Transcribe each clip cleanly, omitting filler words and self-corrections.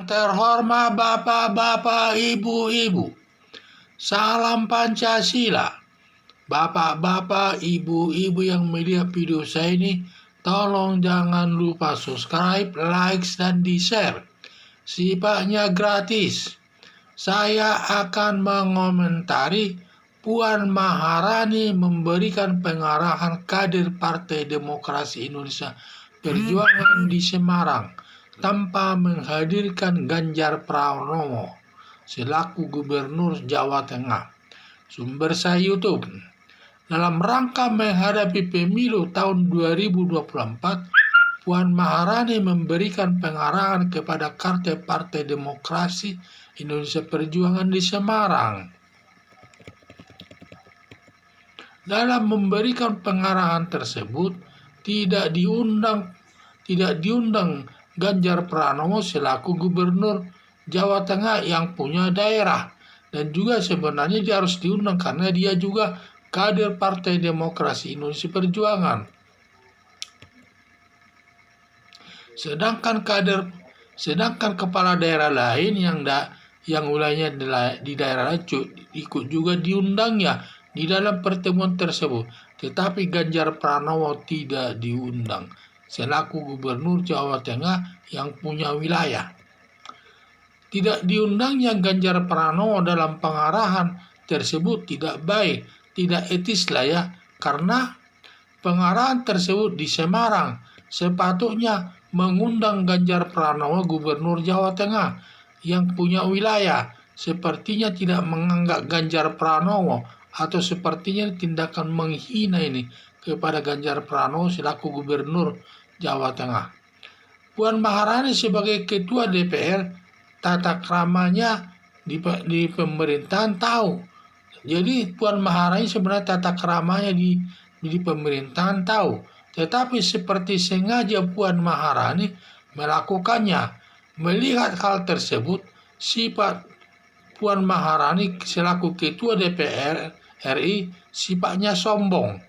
Terhormat bapak-bapak, ibu-ibu, salam Pancasila. Bapak-bapak, ibu-ibu yang melihat video saya ini, tolong jangan lupa subscribe, like, dan di-share. Sifatnya gratis. Saya akan mengomentari Puan Maharani memberikan pengarahan kader Partai Demokrasi Indonesia Perjuangan di Semarang tanpa menghadirkan Ganjar Pranowo selaku Gubernur Jawa Tengah. Sumber saya YouTube. Dalam rangka menghadapi pemilu tahun 2024, Puan Maharani memberikan pengarahan kepada kader Partai Demokrasi Indonesia Perjuangan di Semarang. Dalam memberikan pengarahan tersebut, tidak diundang Ganjar Pranowo selaku Gubernur Jawa Tengah yang punya daerah, dan juga sebenarnya dia harus diundang karena dia juga kader Partai Demokrasi Indonesia Perjuangan. Sedangkan kepala daerah lain yang wilayahnya di daerah lain ikut juga diundangnya di dalam pertemuan tersebut, tetapi Ganjar Pranowo tidak diundang selaku Gubernur Jawa Tengah yang punya wilayah. Tidak diundangnya Ganjar Pranowo dalam pengarahan tersebut tidak baik, tidak etis lah ya, karena pengarahan tersebut di Semarang. Sepatutnya mengundang Ganjar Pranowo Gubernur Jawa Tengah yang punya wilayah. Sepertinya tidak menganggap Ganjar Pranowo, atau sepertinya tindakan menghina ini kepada Ganjar Pranowo selaku Gubernur Jawa Tengah. Puan Maharani sebagai Ketua DPR, tata keramanya di pemerintahan tahu. Jadi Puan Maharani sebenarnya tata keramanya di pemerintahan tahu. Tetapi seperti sengaja Puan Maharani melakukannya. Melihat hal tersebut, sifat Puan Maharani selaku Ketua DPR RI sifatnya sombong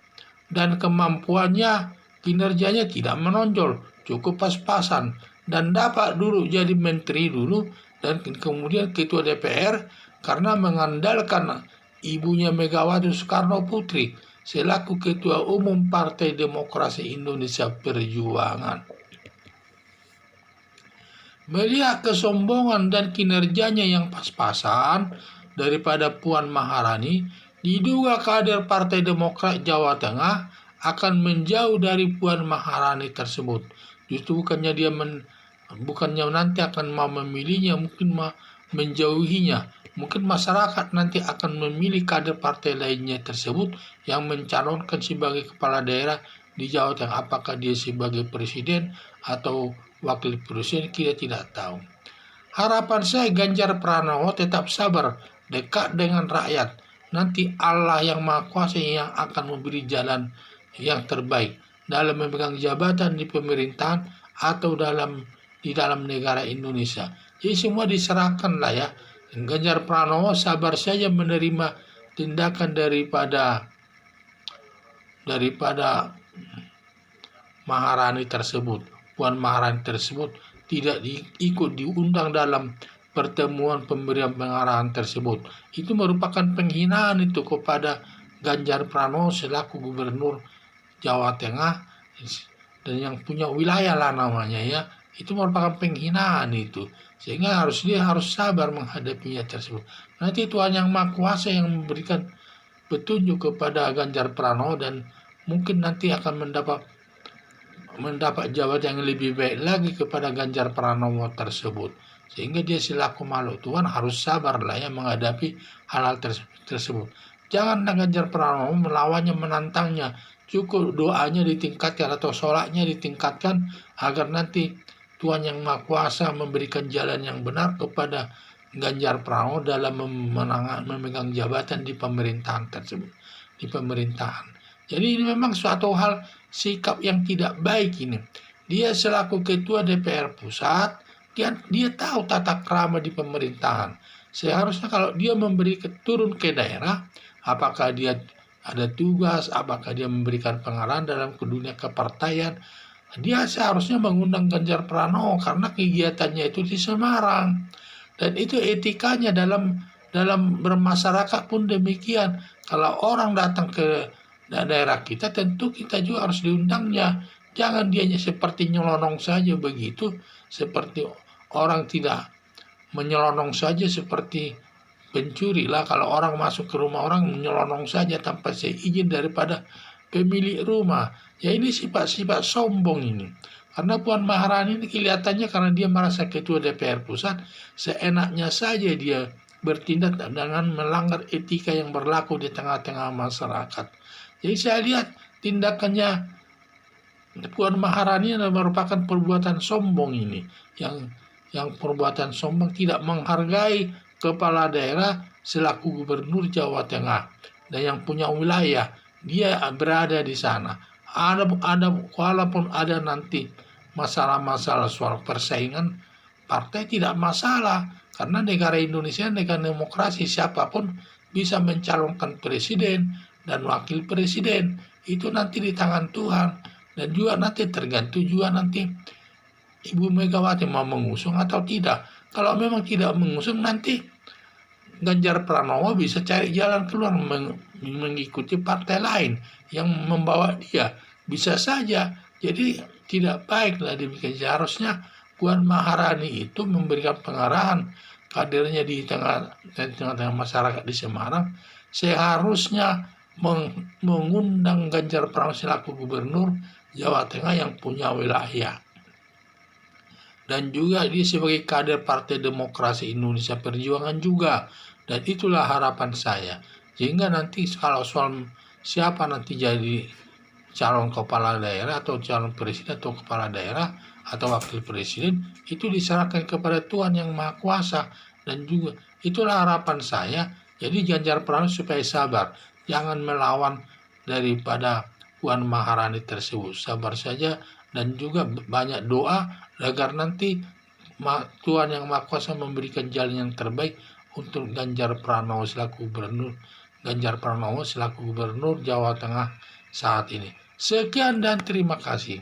dan kemampuannya, kinerjanya tidak menonjol, cukup pas-pasan, dan dapat dulu jadi menteri dulu dan kemudian Ketua DPR karena mengandalkan ibunya Megawati Soekarno Putri selaku Ketua Umum Partai Demokrasi Indonesia Perjuangan. Melihat kesombongan dan kinerjanya yang pas-pasan daripada Puan Maharani, diduga kader Partai Demokrat Jawa Tengah akan menjauh dari Puan Maharani tersebut. Justru bukannya nanti akan mau memilihnya, mungkin menjauhinya. Mungkin masyarakat nanti akan memilih kader partai lainnya tersebut yang mencalonkan sebagai kepala daerah di Jawa Tengah. Apakah dia sebagai presiden atau wakil presiden, kita tidak tahu. Harapan saya Ganjar Pranowo tetap sabar, dekat dengan rakyat. Nanti Allah yang Maha Kuasa yang akan memberi jalan yang terbaik dalam memegang jabatan di pemerintahan atau di dalam negara Indonesia. Jadi semua diserahkan lah ya. Ganjar Pranowo sabar saja menerima tindakan daripada Maharani tersebut. Puan Maharani tersebut tidak diundang dalam pertemuan pemberian pengarahan tersebut. Itu merupakan penghinaan itu kepada Ganjar Pranowo selaku Gubernur Jawa Tengah dan yang punya wilayah lah namanya ya. Itu merupakan penghinaan itu, sehingga dia harus sabar menghadapinya tersebut. Nanti Tuhan yang Maha Kuasa yang memberikan petunjuk kepada Ganjar Pranowo dan mungkin nanti akan mendapat jabatan yang lebih baik lagi kepada Ganjar Pranowo tersebut, sehingga dia selaku makhluk Tuhan harus sabar lah ya menghadapi hal-hal tersebut. Jangan Ganjar Pranowo melawannya, menantangnya. Cukup doanya ditingkatkan atau sholatnya ditingkatkan agar nanti Tuhan yang Maha Kuasa memberikan jalan yang benar kepada Ganjar Pranowo dalam memegang jabatan di pemerintahan tersebut, di pemerintahan. Jadi ini memang suatu hal sikap yang tidak baik ini. Dia selaku Ketua DPR Pusat, dia tahu tata krama di pemerintahan. Seharusnya kalau dia turun ke daerah, apakah dia ada tugas, apakah dia memberikan pengarahan dalam dunia kepartaian, Dia seharusnya mengundang Ganjar Pranowo karena kegiatannya itu di Semarang. Dan itu etikanya dalam bermasyarakat pun demikian. Kalau orang datang ke daerah kita, tentu kita juga harus diundangnya. Jangan dianya seperti nyelonong saja begitu, seperti orang tidak menyelonong saja seperti pencuri lah. Kalau orang masuk ke rumah orang menyelonong saja tanpa seizin daripada pemilik rumah. Ya ini sifat-sifat sombong ini. Karena Puan Maharani ini kelihatannya karena dia merasa ketua DPR pusat, seenaknya saja dia bertindak dengan melanggar etika yang berlaku di tengah-tengah masyarakat. Jadi saya lihat tindakannya Puan Maharani adalah merupakan perbuatan sombong ini, yang perbuatan sombong tidak menghargai kepala daerah selaku gubernur Jawa Tengah dan yang punya wilayah, dia berada di sana. Walaupun ada nanti masalah-masalah soal persaingan partai tidak masalah, karena negara Indonesia negara demokrasi, siapapun bisa mencalonkan presiden dan wakil presiden. Itu nanti di tangan Tuhan, dan juga nanti tergantung juga nanti Ibu Megawati mau mengusung atau tidak. Kalau memang tidak mengusung, nanti Ganjar Pranowo bisa cari jalan keluar mengikuti partai lain yang membawa dia. Bisa saja. Jadi tidak baiklah demikian. Seharusnya Puan Maharani itu memberikan pengarahan kadernya di tengah-tengah masyarakat di Semarang. Seharusnya mengundang Ganjar Pranowo selaku gubernur Jawa Tengah yang punya wilayah. Dan juga dia sebagai kader Partai Demokrasi Indonesia Perjuangan juga. Dan itulah harapan saya. Sehingga nanti kalau soal siapa nanti jadi calon kepala daerah atau calon presiden atau kepala daerah atau wakil presiden, itu diserahkan kepada Tuhan Yang Maha Kuasa. Dan juga itulah harapan saya. Jadi Ganjar Pranowo supaya sabar, jangan melawan daripada Puan Maharani tersebut. Sabar saja dan juga banyak doa agar nanti Tuhan Yang Maha Kuasa memberikan jalan yang terbaik untuk Ganjar Pranowo selaku gubernur Jawa Tengah saat ini. Sekian dan terima kasih.